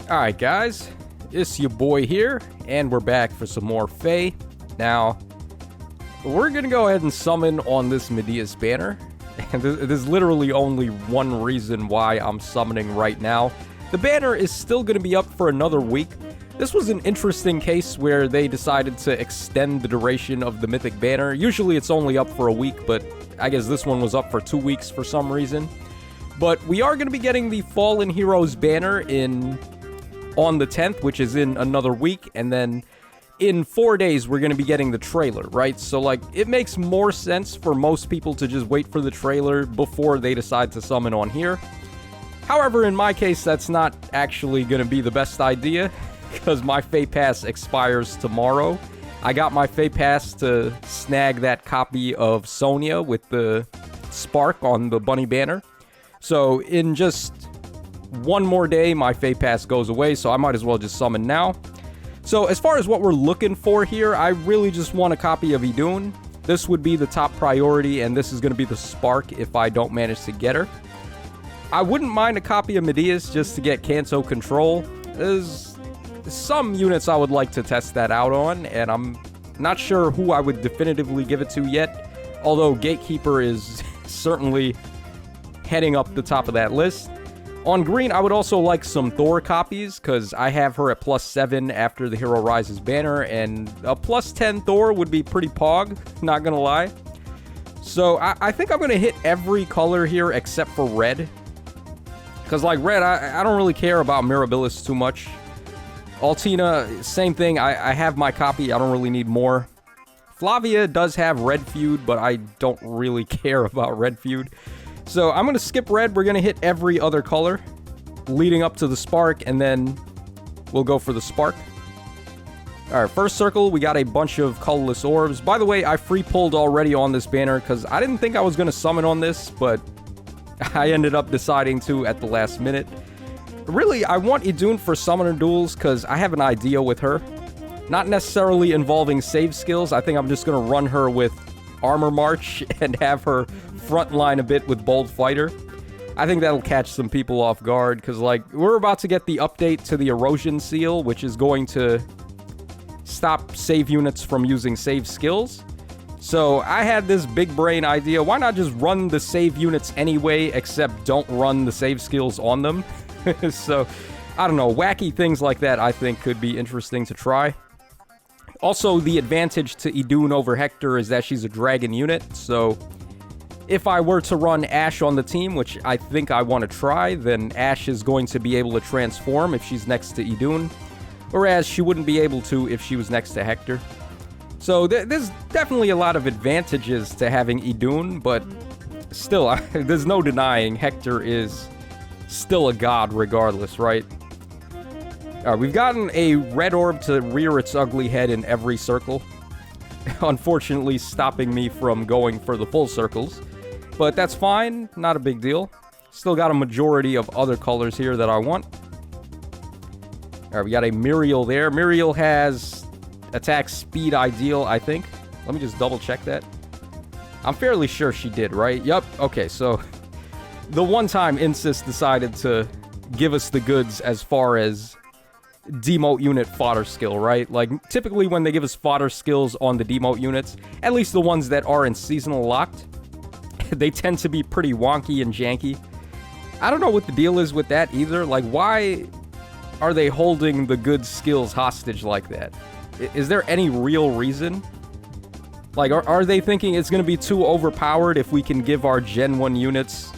Alright guys, it's your boy here, and we're back for some more Fae. Now, we're gonna go ahead and summon on this Medeus banner. And there's literally only one reason why I'm summoning right now. The banner is still gonna be up for another week. This was an interesting case where they decided to extend the duration of the Mythic Banner. Usually it's only up for a week, but I guess this one was up for 2 weeks for some reason. But we are gonna be getting the Fallen Heroes banner on the 10th, which is in another week, and then in 4 days we're going to be getting the trailer, right? So like, it makes more sense for most people to just wait for the trailer before they decide to summon on here. However, in my case, that's not actually going to be the best idea, because my Fae Pass expires tomorrow. I got my Fae Pass to snag that copy of Sonia with the spark on the bunny banner. So in just one more day, my Fae Pass goes away, so I might as well just summon now. So as far as what we're looking for here, I really just want a copy of Idun. This would be the top priority, and this is going to be the spark if I don't manage to get her. I wouldn't mind a copy of Medeus just to get Kanto control. There's some units I would like to test that out on, and I'm not sure who I would definitively give it to yet, although Gatekeeper is certainly heading up the top of that list. On green, I would also like some Thor copies, because I have her at +7 after the Hero Rises banner, and a +10 Thor would be pretty pog, not gonna lie. So I think I'm gonna hit every color here except for red. Because like red, I don't really care about Mirabilis too much. Altina, same thing, I have my copy, I don't really need more. Flavia does have red feud, but I don't really care about red feud. So I'm going to skip red, we're going to hit every other color leading up to the spark, and then we'll go for the spark. Alright, first circle, we got a bunch of colorless orbs. By the way, I free pulled already on this banner because I didn't think I was going to summon on this, but I ended up deciding to at the last minute. Really, I want Idun for summoner duels because I have an idea with her. Not necessarily involving save skills, I think I'm just going to run her with Armor March and have her frontline a bit with Bold Fighter. I think that'll catch some people off guard, because like, we're about to get the update to the Erosion Seal, which is going to stop save units from using save skills. So I had this big brain idea, why not just run the save units anyway, except don't run the save skills on them? So, I don't know, wacky things like that I think could be interesting to try. Also, the advantage to Idun over Hector is that she's a dragon unit, so if I were to run Ashe on the team, which I think I want to try, then Ashe is going to be able to transform if she's next to Idun, whereas she wouldn't be able to if she was next to Hector. So there's definitely a lot of advantages to having Idun, but still, there's no denying Hector is still a god regardless, right? Alright, we've gotten a red orb to rear its ugly head in every circle. Unfortunately, stopping me from going for the full circles. But that's fine, not a big deal. Still got a majority of other colors here that I want. Alright, we got a Muriel there. Muriel has attack speed ideal, I think. Let me just double check that. I'm fairly sure she did, right? Yup, okay, so the one time Insys decided to give us the goods as far as demote unit fodder skill, right? Like, typically when they give us fodder skills on the demote units, at least the ones that are in seasonal locked, they tend to be pretty wonky and janky. I don't know what the deal is with that either. Like, why are they holding the good skills hostage like that? Is there any real reason? Like, are they thinking it's going to be too overpowered if we can give our Gen 1 units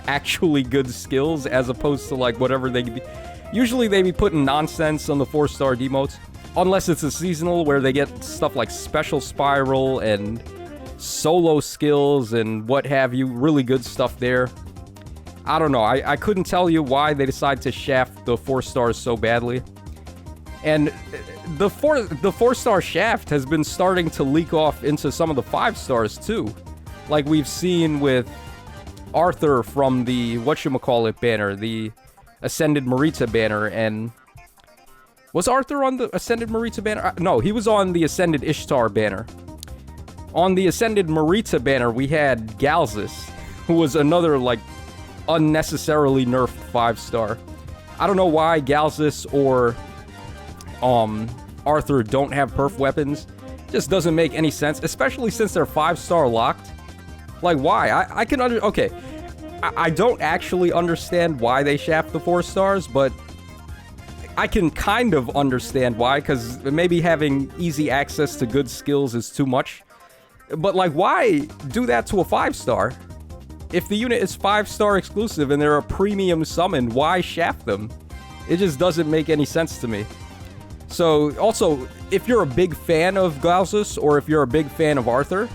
actually good skills as opposed to, like, whatever they could be? Usually they be putting nonsense on the 4-star demotes, unless it's a seasonal where they get stuff like Special Spiral and solo skills and what have you, really good stuff there. I don't know, I couldn't tell you why they decided to shaft the 4 stars so badly. And the 4-star shaft has been starting to leak off into some of the 5 stars too. Like we've seen with Arthur from the whatchamacallit banner, the Ascended Marita banner, and was Arthur on the Ascended Marita banner? No, he was on the Ascended Ishtar banner. On the Ascended Marita banner, we had Galzus, who was another, like, unnecessarily nerfed 5-star. I don't know why Galzus or Arthur don't have perf weapons. Just doesn't make any sense, especially since they're 5-star locked. Like, why? I can okay. I don't actually understand why they shaft the 4 stars, but I can kind of understand why, because maybe having easy access to good skills is too much. But, like, why do that to a 5-star? If the unit is 5-star exclusive and they're a premium summon, why shaft them? It just doesn't make any sense to me. So, also, if you're a big fan of Galzus, or if you're a big fan of Arthur,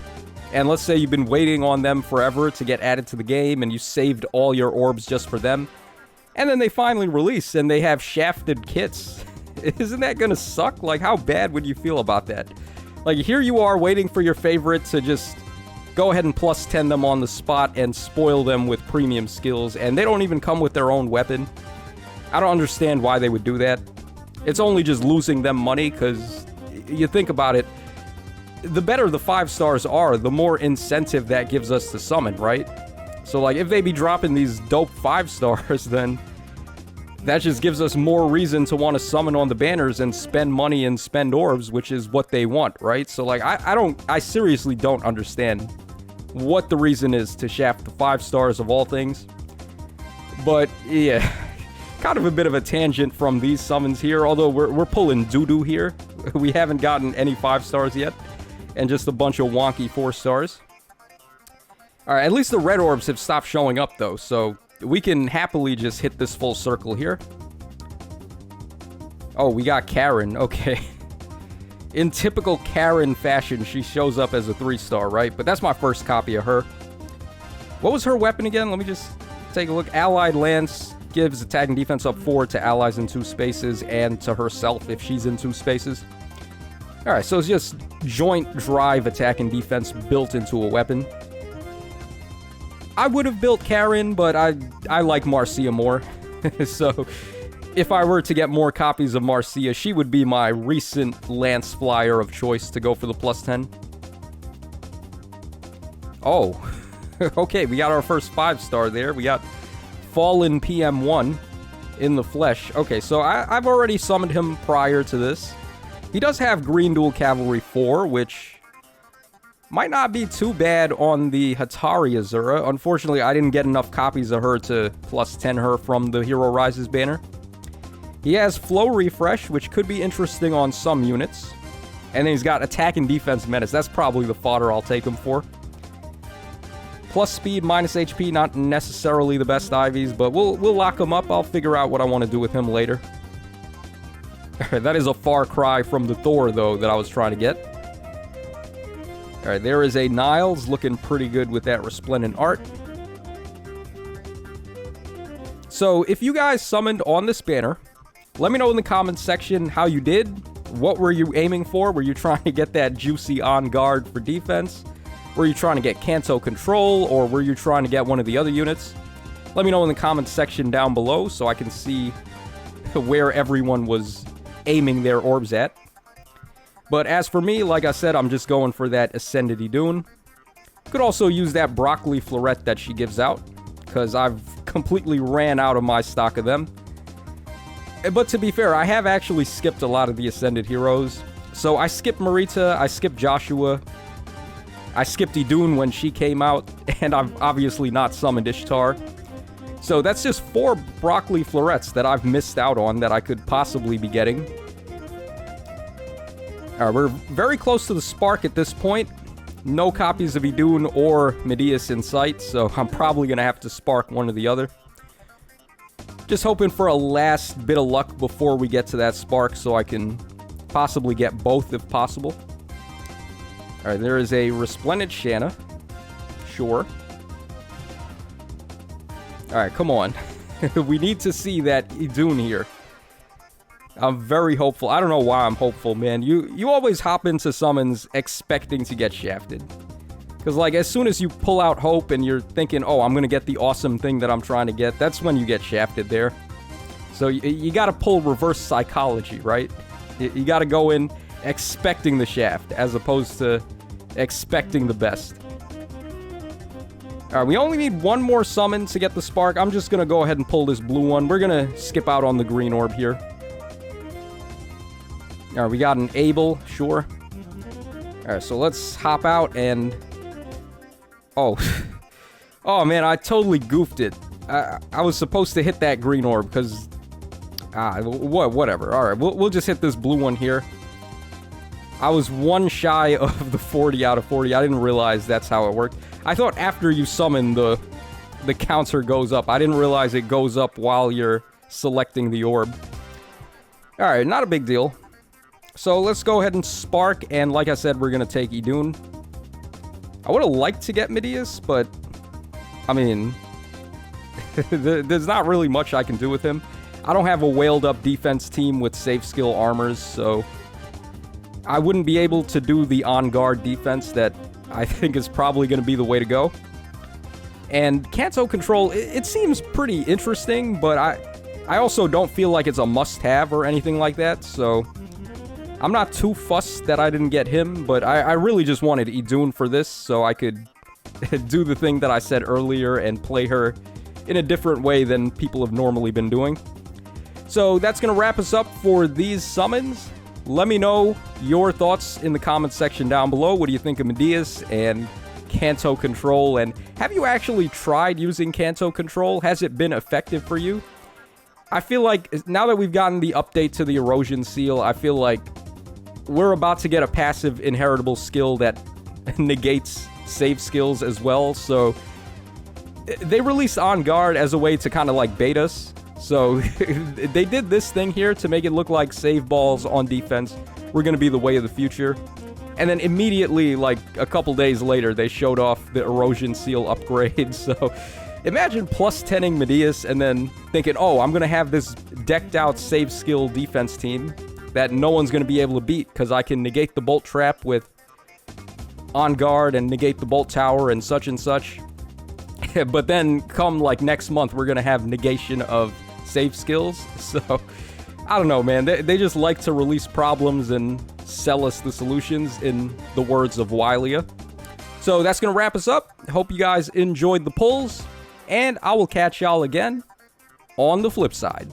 and let's say you've been waiting on them forever to get added to the game, and you saved all your orbs just for them, and then they finally release, and they have shafted kits, isn't that gonna suck? Like, how bad would you feel about that? Like, here you are waiting for your favorite to just go ahead and plus 10 them on the spot and spoil them with premium skills, and they don't even come with their own weapon. I don't understand why they would do that. It's only just losing them money, because you think about it, the better the 5 stars are, the more incentive that gives us to summon, right? So, like, if they be dropping these dope 5 stars, then that just gives us more reason to want to summon on the banners and spend money and spend orbs, which is what they want, right? So, like, I seriously don't understand what the reason is to shaft the 5 stars of all things. But, yeah, kind of a bit of a tangent from these summons here, although we're pulling doo-doo here. We haven't gotten any 5 stars yet, and just a bunch of wonky 4 stars. Alright, at least the red orbs have stopped showing up, though, so we can happily just hit this full circle here. Oh, we got Karen, okay. In typical Karen fashion, she shows up as a 3-star, right? But that's my first copy of her. What was her weapon again? Let me just take a look. Allied Lance gives attack and defense up 4 to allies in 2 spaces and to herself if she's in 2 spaces. Alright, so it's just joint drive attack and defense built into a weapon. I would have built Karen, but I like Marcia more. So, if I were to get more copies of Marcia, she would be my recent Lance Flyer of choice to go for the plus 10. Oh, okay, we got our first 5-star there. We got Fallen PM1 in the flesh. Okay, so I've already summoned him prior to this. He does have Green Dual Cavalry 4, which might not be too bad on the Hatari Azura. Unfortunately, I didn't get enough copies of her to plus 10 her from the Hero Rises banner. He has Flow Refresh, which could be interesting on some units. And then he's got Attack and Defense Menace. That's probably the fodder I'll take him for. Plus speed, minus HP, not necessarily the best IVs, but we'll lock him up. I'll figure out what I want to do with him later. That is a far cry from the Thor, though, that I was trying to get. Alright, there is a Niles, looking pretty good with that Resplendent Art. So, if you guys summoned on this banner, let me know in the comments section how you did. What were you aiming for? Were you trying to get that juicy On Guard for defense? Were you trying to get Kanto Control? Or were you trying to get one of the other units? Let me know in the comments section down below so I can see where everyone was aiming their orbs at. But as for me, like I said, I'm just going for that Ascended Idun. Could also use that Broccoli Floret that she gives out, because I've completely ran out of my stock of them. But to be fair, I have actually skipped a lot of the Ascended heroes. So I skipped Marita, I skipped Joshua, I skipped Idun when she came out, and I've obviously not summoned Ishtar. So that's just 4 Broccoli Florets that I've missed out on that I could possibly be getting. Alright, we're very close to the Spark at this point. No copies of Idun or Medeus in sight, so I'm probably going to have to Spark one or the other. Just hoping for a last bit of luck before we get to that Spark so I can possibly get both if possible. Alright, there is a Resplendent Shanna. Sure. Alright, come on. We need to see that Idun here. I'm very hopeful. I don't know why I'm hopeful, man. You always hop into summons expecting to get shafted. Because, like, as soon as you pull out hope and you're thinking, oh, I'm going to get the awesome thing that I'm trying to get, that's when you get shafted there. So you got to pull reverse psychology, right? You got to go in expecting the shaft as opposed to expecting the best. Alright, we only need one more summon to get the spark. I'm just gonna go ahead and pull this blue one. We're gonna skip out on the green orb here. Alright, we got an Able, sure. Alright, so let's hop out and... Oh. Oh, man, I totally goofed it. I was supposed to hit that green orb, because... whatever. Alright, we'll just hit this blue one here. I was one shy of the 40 out of 40. I didn't realize that's how it worked. I thought after you summon, the counter goes up. I didn't realize it goes up while you're selecting the orb. Alright, not a big deal. So let's go ahead and spark, and like I said, we're going to take Idun. I would have liked to get Medeus, but, I mean, there's not really much I can do with him. I don't have a whaled up defense team with safe skill armors, so I wouldn't be able to do the on-guard defense that I think is probably going to be the way to go. And Kanto control, it seems pretty interesting, but I also don't feel like it's a must-have or anything like that, so I'm not too fussed that I didn't get him, but I really just wanted Idun for this, so I could do the thing that I said earlier and play her in a different way than people have normally been doing. So that's going to wrap us up for these summons. Let me know your thoughts in the comments section down below. What do you think of Medeus and Kanto control? And have you actually tried using Kanto control? Has it been effective for you? I feel like now that we've gotten the update to the erosion seal, I feel like we're about to get a passive inheritable skill that negates save skills as well. So they released On Guard as a way to kind of like bait us. So they did this thing here to make it look like save balls on defense were going to be the way of the future. And then immediately, like a couple days later, they showed off the erosion seal upgrade. So imagine plus 10ing Medeus and then thinking, oh, I'm going to have this decked out save skill defense team that no one's going to be able to beat because I can negate the bolt trap with On Guard and negate the bolt tower and such and such. But then come like next month, we're going to have negation of save skills. So I don't know, man. They just like to release problems and sell us the solutions, in the words of Wylia. So that's going to wrap us up. Hope you guys enjoyed the pulls, and I will catch y'all again on the flip side.